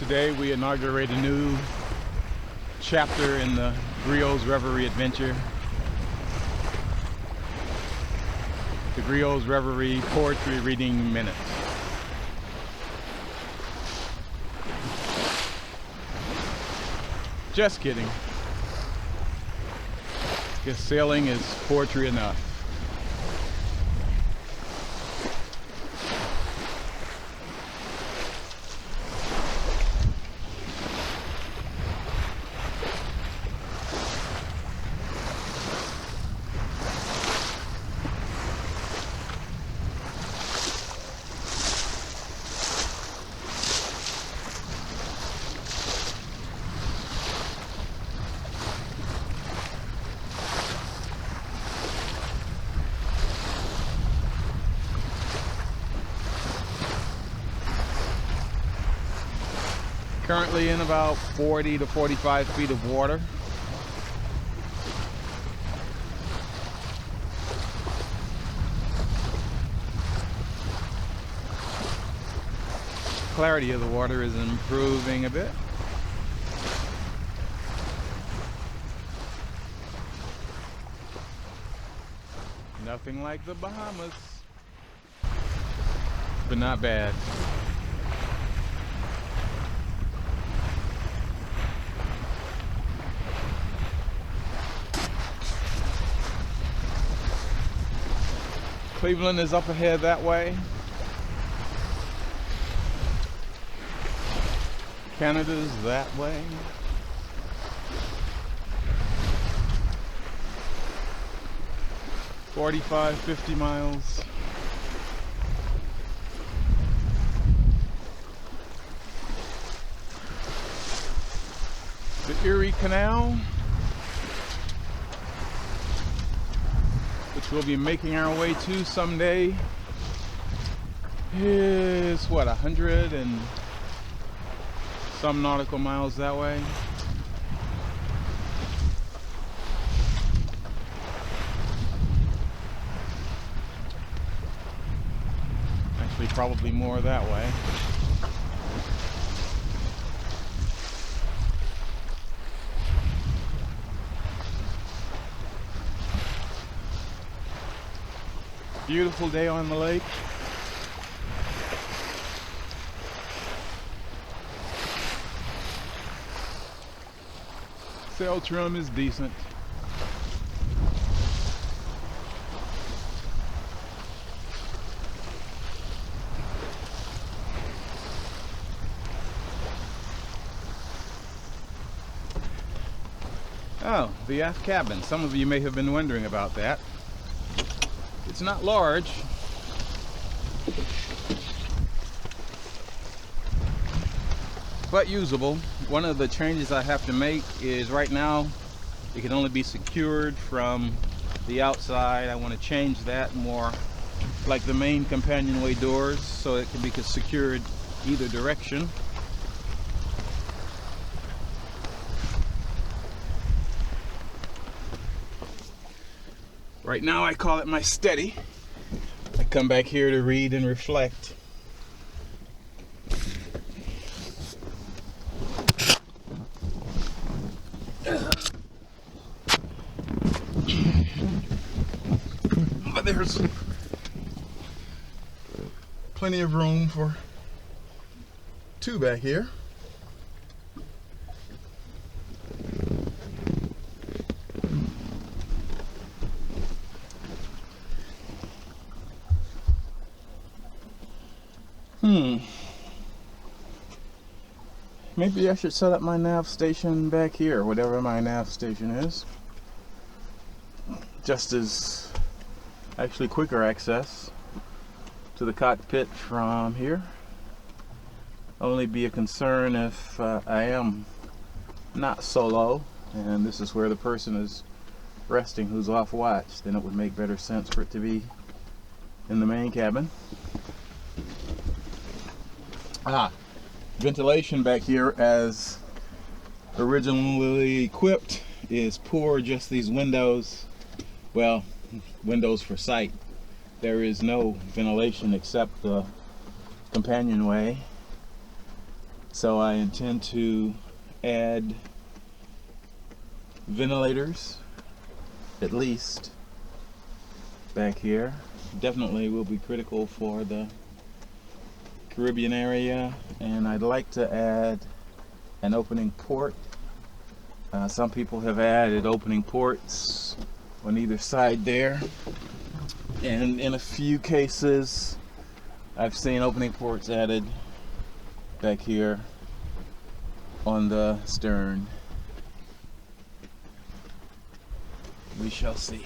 Today we inaugurate a new chapter in the Griot's Reverie adventure. The Griot's Reverie Poetry Reading Minute. Just kidding. Guess sailing is poetry enough. Currently in about 40 to 45 feet of water. Clarity of the water is improving a bit. Nothing like the Bahamas, but not bad. Cleveland is up ahead that way. Canada's that way. "45, 50 miles. The Erie Canal, which we'll be making our way to someday, is what, 100 and some nautical miles that way. Actually, probably more that way. Beautiful day on the lake. Sail trim is decent. Oh, the aft cabin. Some of you may have been wondering about that. It's not large, but usable. One of the changes I have to make is right now it can only be secured from the outside. I want to change that more like the main companionway doors so it can be secured either direction. Right now I call it my steady. I come back here to read and reflect. But there's plenty of room for two back here. Maybe I should set up my nav station back here, whatever my nav station is. Just as actually quicker access to the cockpit from here. Only be a concern if I am not solo and this is where the person is resting who's off watch. Then it would make better sense for it to be in the main cabin. Ventilation back here, as originally equipped, is poor. Just these windows, well, windows for sight. There is no ventilation except the companionway. So I intend to add ventilators, at least back here. Definitely will be critical for the Caribbean area, and I'd like to add an opening port. Some people have added opening ports on either side there, and in a few cases I've seen opening ports added back here on the stern. We shall see.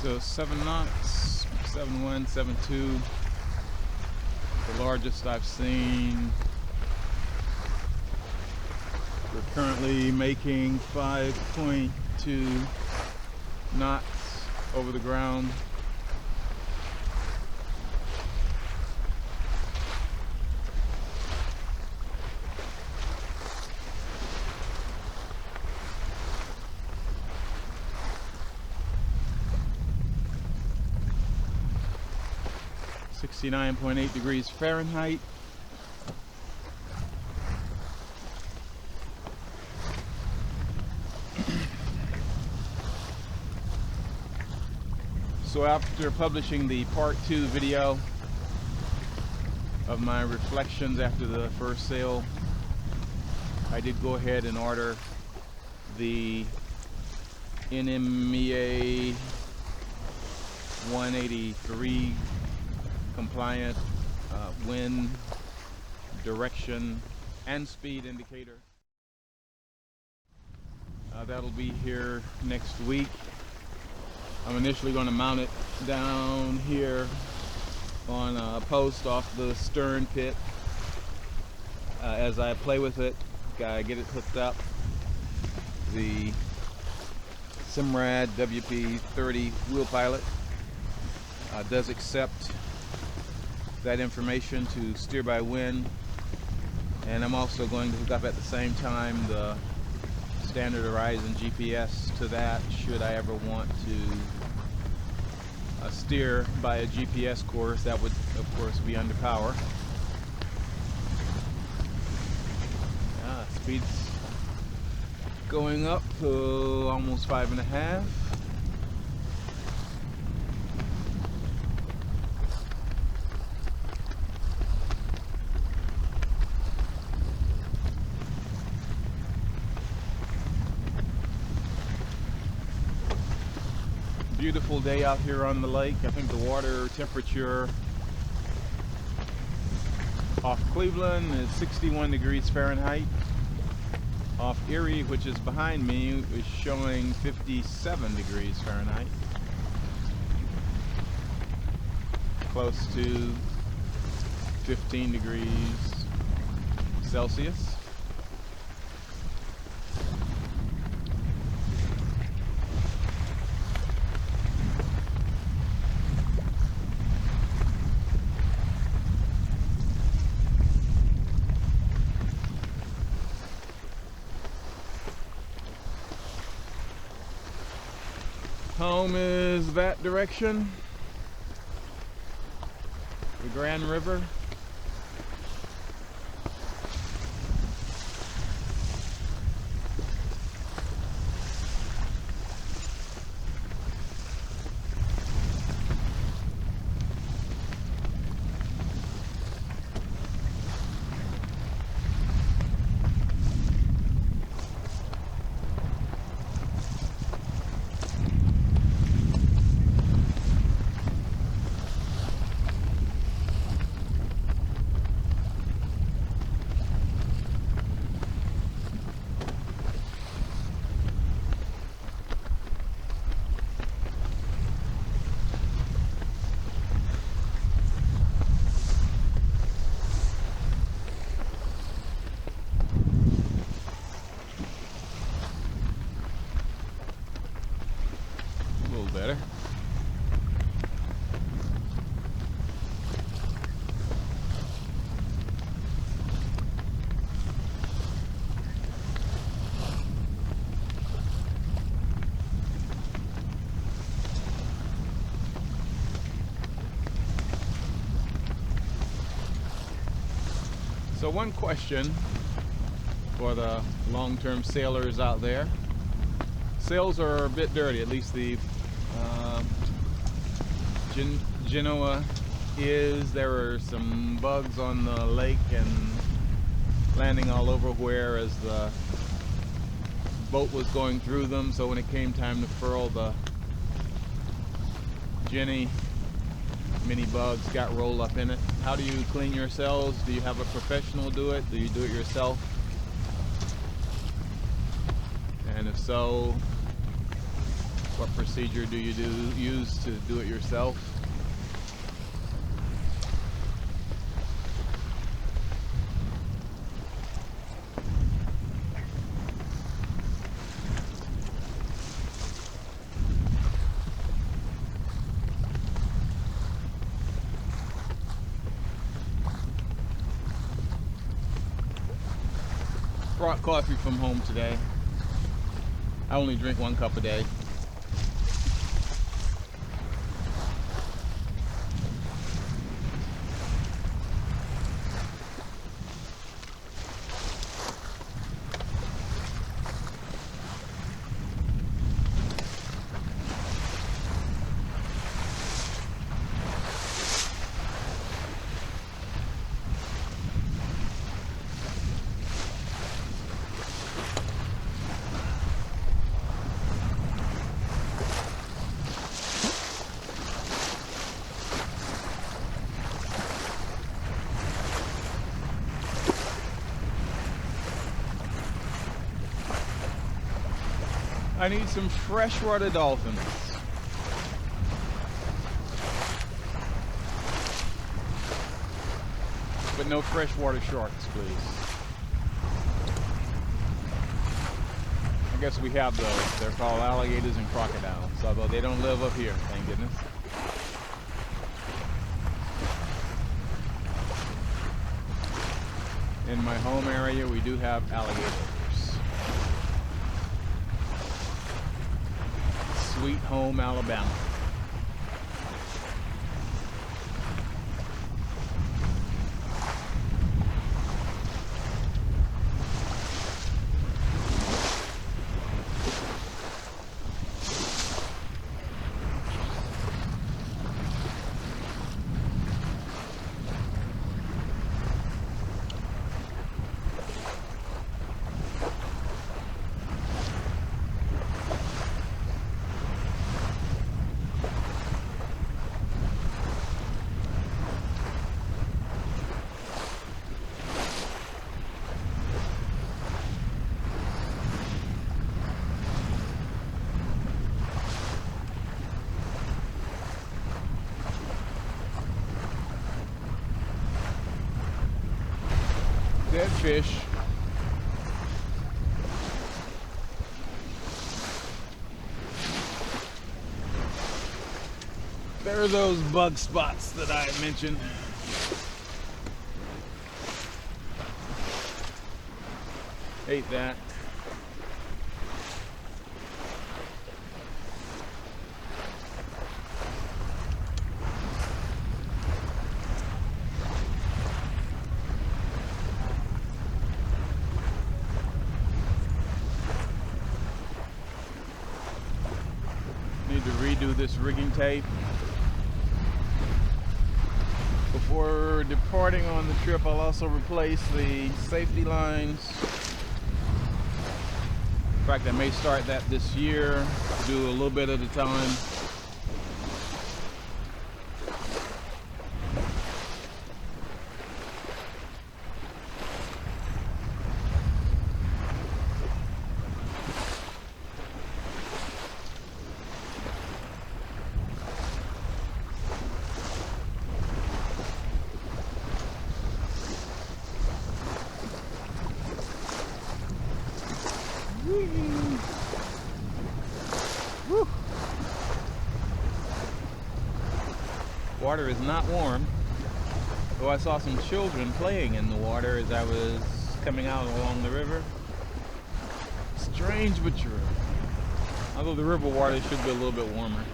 So 7 knots, 7.1, 7.2, the largest I've seen. We're currently making 5.2 knots over the ground. .8 degrees Fahrenheit. So after publishing the part 2 video of my reflections after the first sail, I did go ahead and order the NMEA 183 compliant wind, direction, and speed indicator. That'll be here next week. I'm initially going to mount it down here on a post off the stern pit. As I play with it, get it hooked up. The Simrad WP30 wheel pilot does accept that information to steer by wind, and I'm also going to hook up at the same time the standard Horizon GPS to that, should I ever want to steer by a GPS course. That would of course be under power. Speed's going up to almost 5.5. Beautiful day out here on the lake. I think the water temperature off Cleveland is 61 degrees Fahrenheit. Off Erie, which is behind me, is showing 57 degrees Fahrenheit. Close to 15 degrees Celsius. Home is that direction, the Grand River. So one question for the long-term sailors out there. Sails are a bit dirty, at least the Genoa is. There are some bugs on the lake and landing all over where as the boat was going through them, so when it came time to furl, the Jenny mini bugs got rolled up in it. How do you clean your sails? Do you have a professional do it? Do you do it yourself? And if so, what procedure do you use to do it yourself? Brought coffee from home today. I only drink 1 cup a day. I need some freshwater dolphins. But no freshwater sharks, please. I guess we have those. They're called alligators and crocodiles, although they don't live up here, thank goodness. In my home area, we do have alligators. Sweet home, Alabama. Dead fish. There are those bug spots that I mentioned. Ate that. Need to redo this rigging tape. Before departing on the trip, I'll also replace the safety lines. In fact, I may start that this year, do a little bit at a time. Woo. Water is not warm, though I saw some children playing in the water as I was coming out along the river. Strange but true. Although the river water should be a little bit warmer.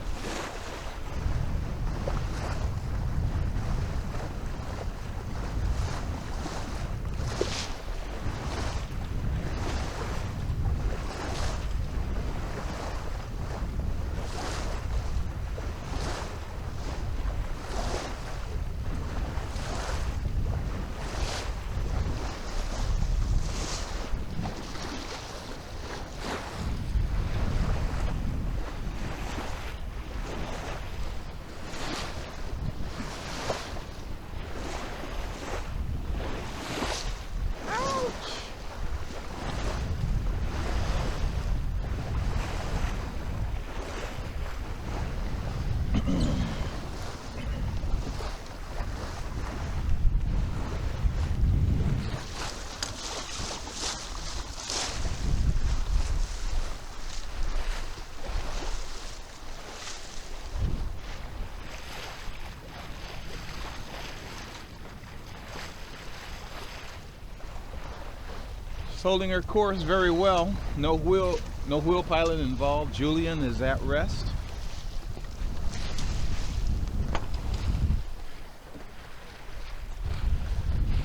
It's holding her course very well. No wheel pilot involved. Julian is at rest.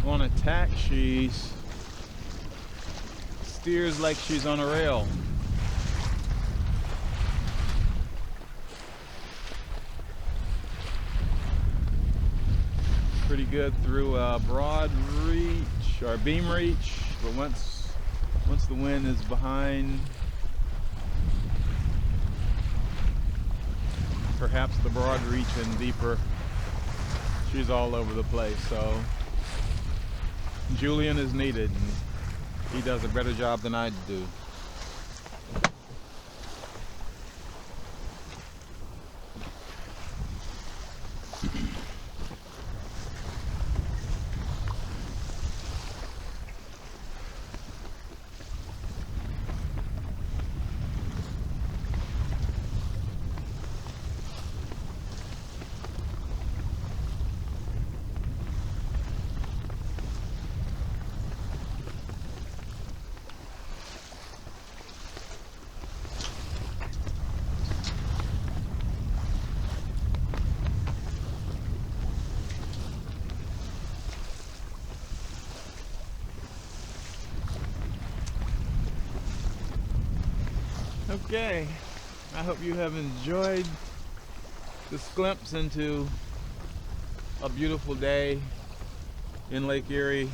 On attack, she steers like she's on a rail. Pretty good through broad reach or beam reach, but once the wind is behind, perhaps the broad reach and deeper, she's all over the place. So Julian is needed, and he does a better job than I do. Okay, I hope you have enjoyed this glimpse into a beautiful day in Lake Erie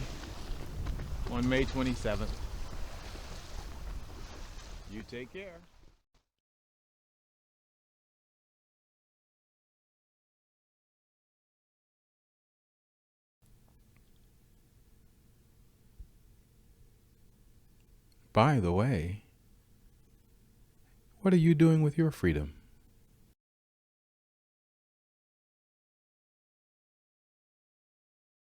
on May 27th. You take care. By the way, what are you doing with your freedom?